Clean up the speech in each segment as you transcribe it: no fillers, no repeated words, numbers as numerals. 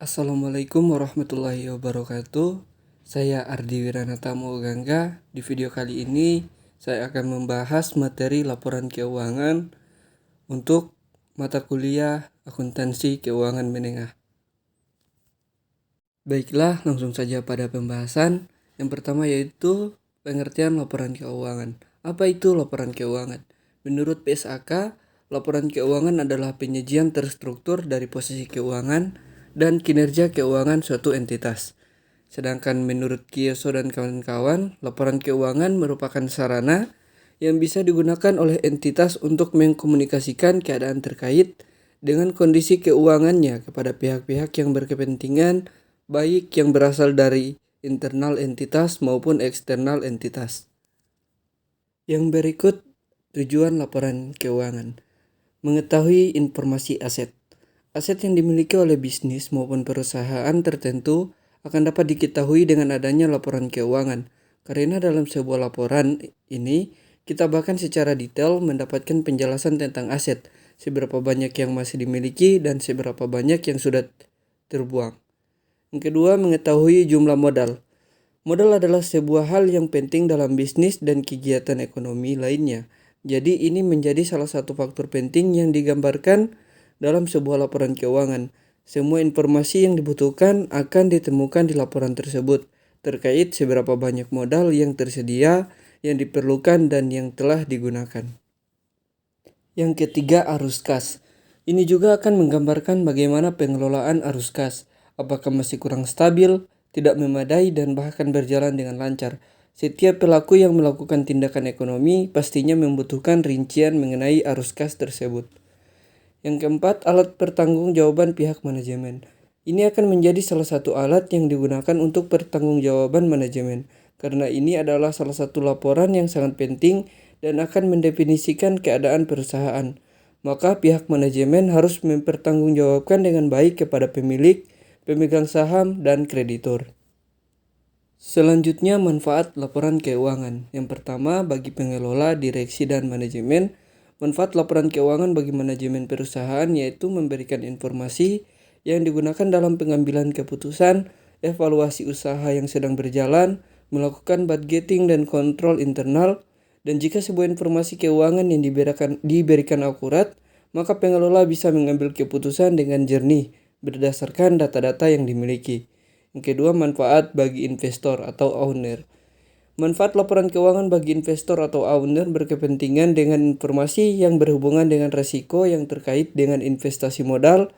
Assalamualaikum warahmatullahi wabarakatuh. Saya Ardi Wiranata Mogangga. Di video kali ini saya akan membahas materi laporan keuangan untuk mata kuliah akuntansi keuangan menengah. Baiklah, langsung saja pada pembahasan. Yang pertama yaitu pengertian laporan keuangan. Apa itu laporan keuangan? Menurut PSAK, laporan keuangan adalah penyajian terstruktur dari posisi keuangan dan kinerja keuangan suatu entitas. Sedangkan menurut Kiyoso dan kawan-kawan, laporan keuangan merupakan sarana yang bisa digunakan oleh entitas untuk mengkomunikasikan keadaan terkait dengan kondisi keuangannya kepada pihak-pihak yang berkepentingan, baik yang berasal dari internal entitas maupun eksternal entitas. Yang berikut tujuan laporan keuangan. Mengetahui informasi aset. Aset yang dimiliki oleh bisnis maupun perusahaan tertentu akan dapat diketahui dengan adanya laporan keuangan. Karena dalam sebuah laporan ini, kita bahkan secara detail mendapatkan penjelasan tentang aset, seberapa banyak yang masih dimiliki dan seberapa banyak yang sudah terbuang. Yang kedua, mengetahui jumlah modal. Modal adalah sebuah hal yang penting dalam bisnis dan kegiatan ekonomi lainnya. Jadi ini menjadi salah satu faktor penting yang digambarkan dalam sebuah laporan keuangan. Semua informasi yang dibutuhkan akan ditemukan di laporan tersebut terkait seberapa banyak modal yang tersedia, yang diperlukan dan yang telah digunakan. Yang ketiga, arus kas. Ini juga akan menggambarkan bagaimana pengelolaan arus kas. Apakah masih kurang stabil, tidak memadai, dan bahkan berjalan dengan lancar. Setiap pelaku yang melakukan tindakan ekonomi pastinya membutuhkan rincian mengenai arus kas tersebut. Yang keempat, alat pertanggungjawaban pihak manajemen. Ini akan menjadi salah satu alat yang digunakan untuk pertanggungjawaban manajemen, karena ini adalah salah satu laporan yang sangat penting dan akan mendefinisikan keadaan perusahaan. Maka pihak manajemen harus mempertanggungjawabkan dengan baik kepada pemilik, pemegang saham, dan kreditur. Selanjutnya, manfaat laporan keuangan. Yang pertama, bagi pengelola, direksi, dan manajemen, manfaat laporan keuangan bagi manajemen perusahaan yaitu memberikan informasi yang digunakan dalam pengambilan keputusan, evaluasi usaha yang sedang berjalan, melakukan budgeting dan kontrol internal, dan jika sebuah informasi keuangan yang diberikan akurat, maka pengelola bisa mengambil keputusan dengan jernih berdasarkan data-data yang dimiliki. Yang kedua, manfaat bagi investor atau owner. Manfaat laporan keuangan bagi investor atau owner berkepentingan dengan informasi yang berhubungan dengan risiko yang terkait dengan investasi modal.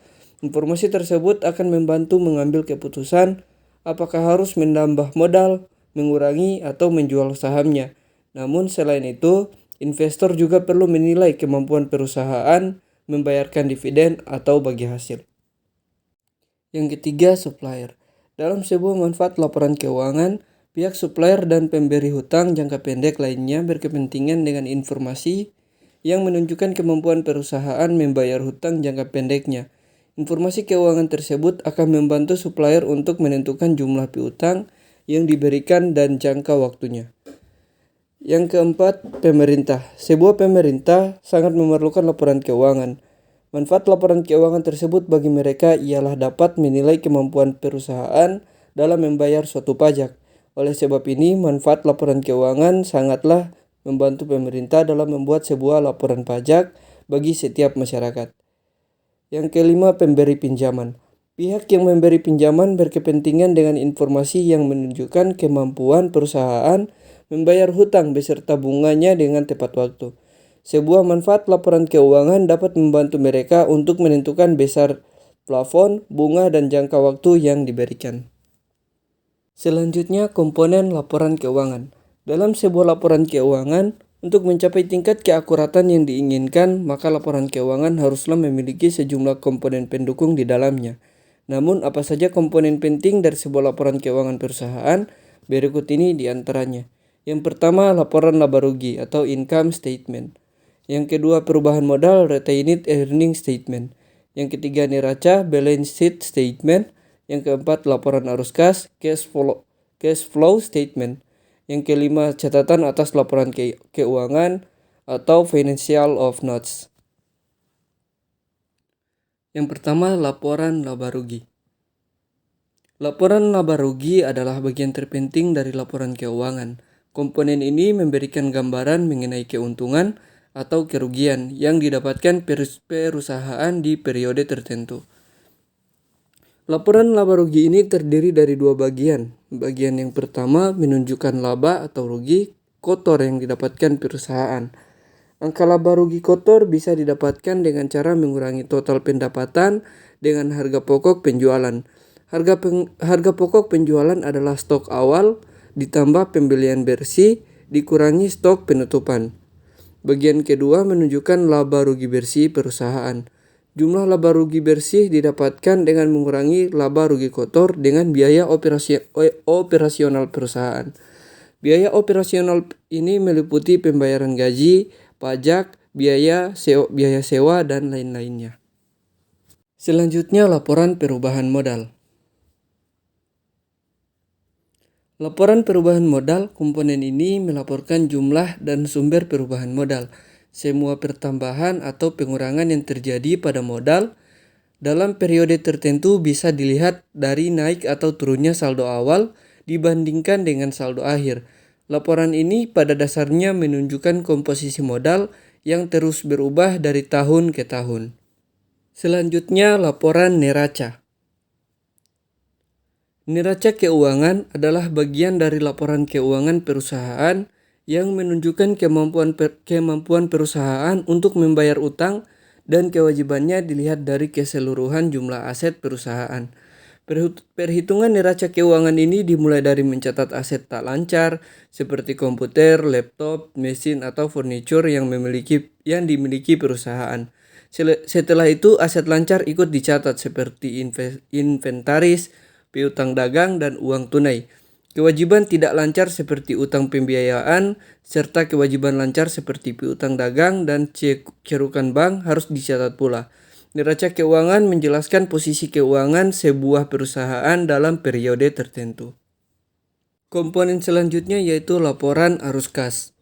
Informasi tersebut akan membantu mengambil keputusan apakah harus menambah modal, mengurangi, atau menjual sahamnya. Namun selain itu, investor juga perlu menilai kemampuan perusahaan membayarkan dividen atau bagi hasil. Yang ketiga, supplier. Dalam sebuah manfaat laporan keuangan, pihak supplier dan pemberi hutang jangka pendek lainnya berkepentingan dengan informasi yang menunjukkan kemampuan perusahaan membayar hutang jangka pendeknya. Informasi keuangan tersebut akan membantu supplier untuk menentukan jumlah piutang yang diberikan dan jangka waktunya. Yang keempat, pemerintah. Sebuah pemerintah sangat memerlukan laporan keuangan. Manfaat laporan keuangan tersebut bagi mereka ialah dapat menilai kemampuan perusahaan dalam membayar suatu pajak. Oleh sebab ini, manfaat laporan keuangan sangatlah membantu pemerintah dalam membuat sebuah laporan pajak bagi setiap masyarakat. Yang kelima, pemberi pinjaman. Pihak yang memberi pinjaman berkepentingan dengan informasi yang menunjukkan kemampuan perusahaan membayar hutang beserta bunganya dengan tepat waktu. Sebuah manfaat laporan keuangan dapat membantu mereka untuk menentukan besar plafon, bunga, dan jangka waktu yang diberikan. Selanjutnya, komponen laporan keuangan. Dalam sebuah laporan keuangan, untuk mencapai tingkat keakuratan yang diinginkan, maka laporan keuangan haruslah memiliki sejumlah komponen pendukung di dalamnya. Namun, apa saja komponen penting dari sebuah laporan keuangan perusahaan? Berikut ini diantaranya. Yang pertama, laporan laba rugi atau income statement. Yang kedua, perubahan modal retained earning statement. Yang ketiga, neraca balance sheet statement. Yang keempat, laporan arus kas cash flow statement. Yang kelima, catatan atas laporan keuangan atau financial of notes. Yang pertama, laporan laba rugi. Laporan laba rugi adalah bagian terpenting dari laporan keuangan. Komponen ini memberikan gambaran mengenai keuntungan atau kerugian yang didapatkan perusahaan di periode tertentu. Laporan laba rugi ini terdiri dari dua bagian. Bagian yang pertama menunjukkan laba atau rugi kotor yang didapatkan perusahaan. Angka laba rugi kotor bisa didapatkan dengan cara mengurangi total pendapatan dengan harga pokok penjualan. Harga pokok penjualan adalah stok awal ditambah pembelian bersih dikurangi stok penutupan. Bagian kedua menunjukkan laba rugi bersih perusahaan. Jumlah laba rugi bersih didapatkan dengan mengurangi laba rugi kotor dengan biaya operasional perusahaan. Biaya operasional ini meliputi pembayaran gaji, pajak, biaya sewa, dan lain-lainnya. Selanjutnya, laporan perubahan modal. Laporan perubahan modal, komponen ini melaporkan jumlah dan sumber perubahan modal. Semua pertambahan atau pengurangan yang terjadi pada modal dalam periode tertentu bisa dilihat dari naik atau turunnya saldo awal dibandingkan dengan saldo akhir. Laporan ini pada dasarnya menunjukkan komposisi modal yang terus berubah dari tahun ke tahun. Selanjutnya, laporan neraca. Neraca keuangan adalah bagian dari laporan keuangan perusahaan yang menunjukkan kemampuan perusahaan untuk membayar utang dan kewajibannya dilihat dari keseluruhan jumlah aset perusahaan. Perhitungan neraca keuangan ini dimulai dari mencatat aset tak lancar seperti komputer, laptop, mesin, atau furniture yang dimiliki perusahaan. Setelah itu aset lancar ikut dicatat seperti inventaris, piutang dagang, dan uang tunai. Kewajiban tidak lancar seperti utang pembiayaan, serta kewajiban lancar seperti piutang dagang dan cerukan bank harus dicatat pula. Neraca keuangan menjelaskan posisi keuangan sebuah perusahaan dalam periode tertentu. Komponen selanjutnya yaitu laporan arus kas.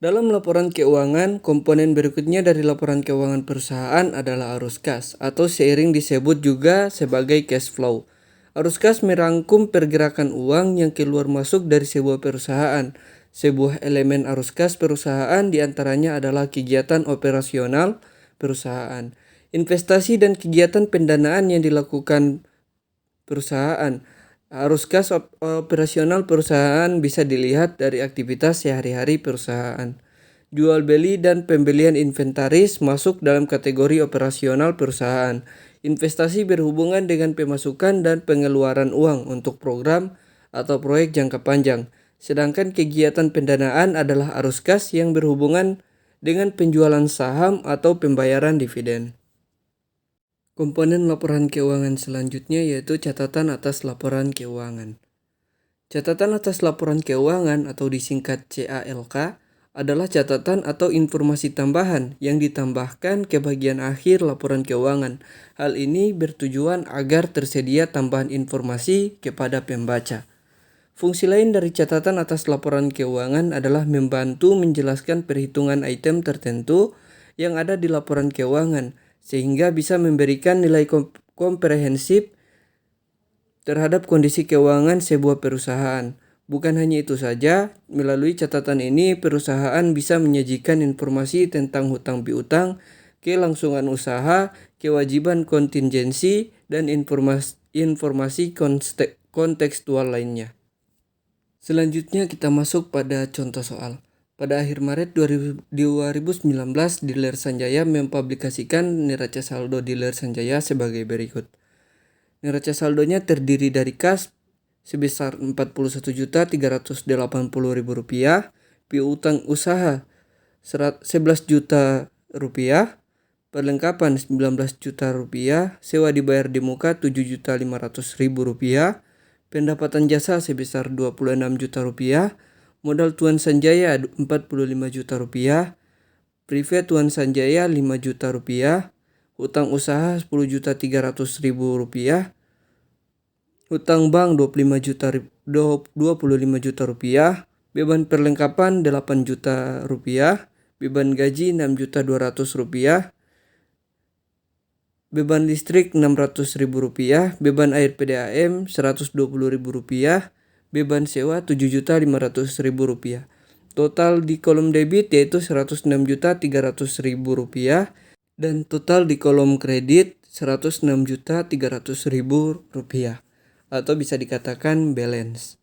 Dalam laporan keuangan, komponen berikutnya dari laporan keuangan perusahaan adalah arus kas, atau seiring disebut juga sebagai cash flow. Arus kas merangkum pergerakan uang yang keluar masuk dari sebuah perusahaan. Sebuah elemen arus kas perusahaan diantaranya adalah kegiatan operasional perusahaan, investasi dan kegiatan pendanaan yang dilakukan perusahaan. Arus kas operasional perusahaan bisa dilihat dari aktivitas sehari-hari perusahaan. Jual beli dan pembelian inventaris masuk dalam kategori operasional perusahaan. Investasi berhubungan dengan pemasukan dan pengeluaran uang untuk program atau proyek jangka panjang. Sedangkan kegiatan pendanaan adalah arus kas yang berhubungan dengan penjualan saham atau pembayaran dividen. Komponen laporan keuangan selanjutnya yaitu catatan atas laporan keuangan. Catatan atas laporan keuangan atau disingkat CALK adalah catatan atau informasi tambahan yang ditambahkan ke bagian akhir laporan keuangan. Hal ini bertujuan agar tersedia tambahan informasi kepada pembaca. Fungsi lain dari catatan atas laporan keuangan adalah membantu menjelaskan perhitungan item tertentu yang ada di laporan keuangan, sehingga bisa memberikan nilai komprehensif terhadap kondisi keuangan sebuah perusahaan. Bukan hanya itu saja, melalui catatan ini perusahaan bisa menyajikan informasi tentang hutang piutang, kelangsungan usaha, kewajiban kontingensi, dan informasi kontekstual lainnya. Selanjutnya kita masuk pada contoh soal. Pada akhir Maret 2019, Dealer Sanjaya mempublikasikan neraca saldo Dealer Sanjaya sebagai berikut. Neraca saldonya terdiri dari kas sebesar Rp41.380.000, piutang usaha Rp11 juta, perlengkapan Rp19 juta, sewa dibayar di muka Rp7.500.000, pendapatan jasa sebesar Rp26 juta, modal Tuan Sanjaya Rp45 juta, privat Tuan Sanjaya Rp5 juta, hutang usaha Rp10.300.000, hutang bank Rp25 juta, beban perlengkapan Rp8 juta, beban gaji Rp6.200.000, beban listrik Rp600.000, beban air PDAM Rp120.000, beban sewa Rp7.500.000. Total di kolom debit yaitu Rp106.300.000 dan total di kolom kredit Rp106.300.000 atau bisa dikatakan balance.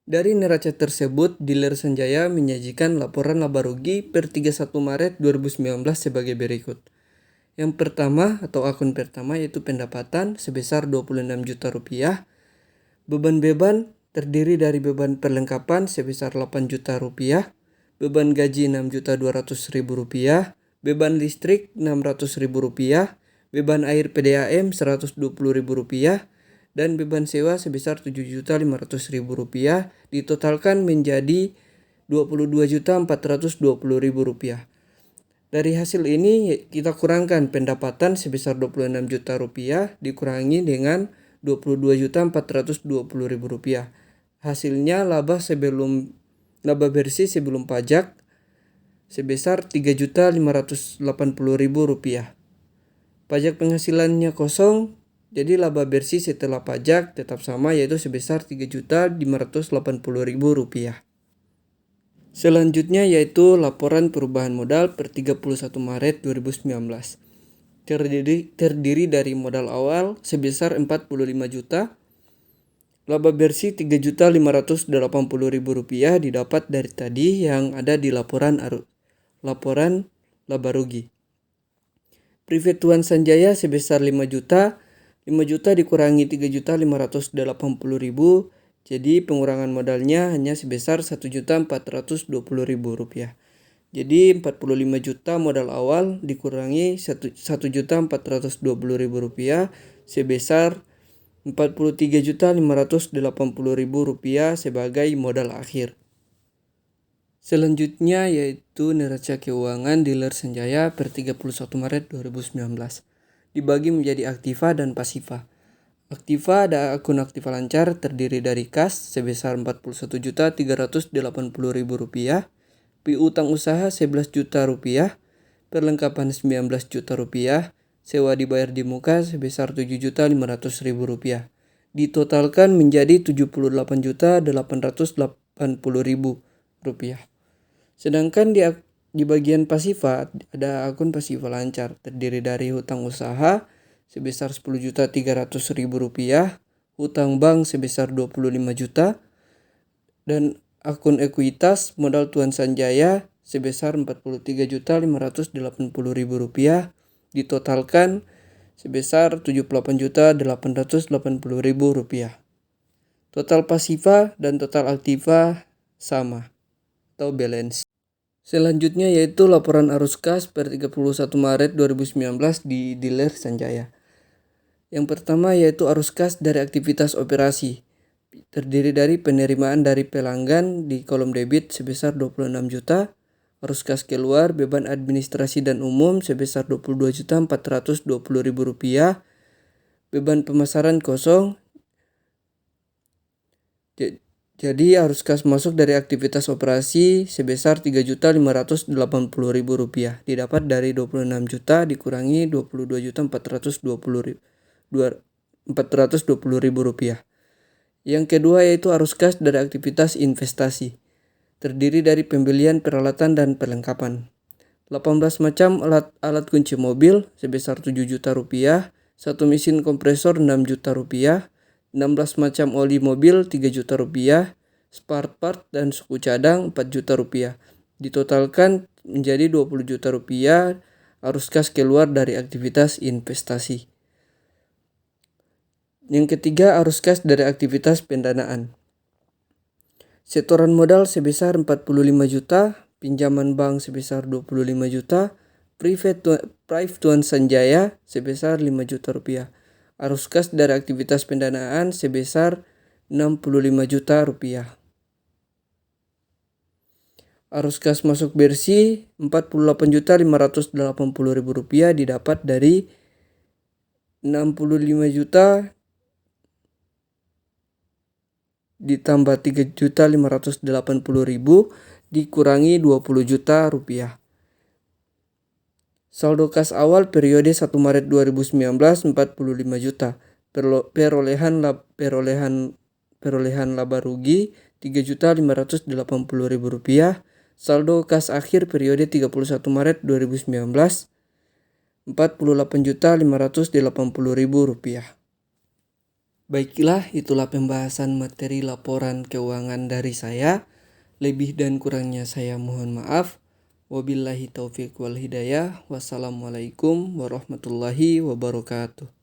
Dari neraca tersebut, dealer Sanjaya menyajikan laporan laba rugi per 31 Maret 2019 sebagai berikut. Yang pertama atau akun pertama yaitu pendapatan sebesar Rp26 juta. Beban-beban terdiri dari beban perlengkapan sebesar Rp8 juta, beban gaji Rp6.200.000, beban listrik Rp600.000, beban air PDAM Rp120.000, dan beban sewa sebesar Rp7.500.000 ditotalkan menjadi Rp22.420.000. Dari hasil ini kita kurangkan pendapatan sebesar Rp26 juta dikurangi dengan Rp22.420.000. Hasilnya laba bersih sebelum pajak sebesar Rp3.580.000. Pajak penghasilannya kosong, jadi laba bersih setelah pajak tetap sama yaitu sebesar Rp3.580.000. Selanjutnya yaitu laporan perubahan modal per 31 Maret 2019. Terdiri dari modal awal sebesar Rp45 juta, laba bersih Rp3.580.000 didapat dari tadi yang ada di laporan laba rugi. Privat Tuan Sanjaya sebesar 5 juta, 5 juta dikurangi Rp3.580.000, jadi pengurangan modalnya hanya sebesar Rp1.420.000. Jadi 45 juta modal awal dikurangi Rp1.420.000 sebesar Rp43.580.000 sebagai modal akhir. Selanjutnya yaitu neraca keuangan dealer Sanjaya per 31 Maret 2019. Dibagi menjadi aktiva dan pasiva. Aktiva ada akun aktiva lancar terdiri dari kas sebesar Rp41.380.000, piutang usaha Rp11 juta, perlengkapan Rp19 juta, sewa dibayar di muka sebesar Rp7.500.000. Ditotalkan menjadi Rp78.880.000. Sedangkan di bagian pasiva ada akun pasiva lancar terdiri dari hutang usaha sebesar Rp10.300.000, hutang bank sebesar Rp25 juta, dan akun ekuitas modal Tuan Sanjaya sebesar Rp43.580.000 ditotalkan sebesar Rp78.880.000. Total pasiva dan total aktiva sama atau balance. Selanjutnya yaitu laporan arus kas per 31 Maret 2019 di dealer Sanjaya. Yang pertama yaitu arus kas dari aktivitas operasi. Terdiri dari penerimaan dari pelanggan di kolom debit sebesar 26 juta, arus kas keluar beban administrasi dan umum sebesar Rp22.420.000, beban pemasaran kosong. Jadi arus kas masuk dari aktivitas operasi sebesar Rp3.580.000 didapat dari 26 juta dikurangi Rp22.420.000. Yang kedua yaitu arus kas dari aktivitas investasi. Terdiri dari pembelian peralatan dan perlengkapan. 18 macam alat kunci mobil sebesar Rp7 juta, satu mesin kompresor Rp6 juta, 16 macam oli mobil Rp3 juta, spare part dan suku cadang Rp4 juta. Ditotalkan menjadi Rp20 juta arus kas keluar dari aktivitas investasi. Yang ketiga arus kas dari aktivitas pendanaan. Setoran modal sebesar Rp45 juta, pinjaman bank sebesar Rp25 juta, Privat Tuan Sanjaya sebesar Rp5 juta. Arus kas dari aktivitas pendanaan sebesar Rp65 juta. Arus kas masuk bersih Rp48.580.000 didapat dari Rp65 juta ditambah Rp3.580.000 dikurangi Rp20 juta. Saldo kas awal periode 1 Maret 2019 45 juta. Perolehan laba rugi Rp3.580.000. Saldo kas akhir periode 31 Maret 2019 Rp48.580.000. Baiklah, itulah pembahasan materi laporan keuangan dari saya. Lebih dan kurangnya saya mohon maaf. Wabillahi taufiq wal hidayah. Wassalamualaikum warahmatullahi wabarakatuh.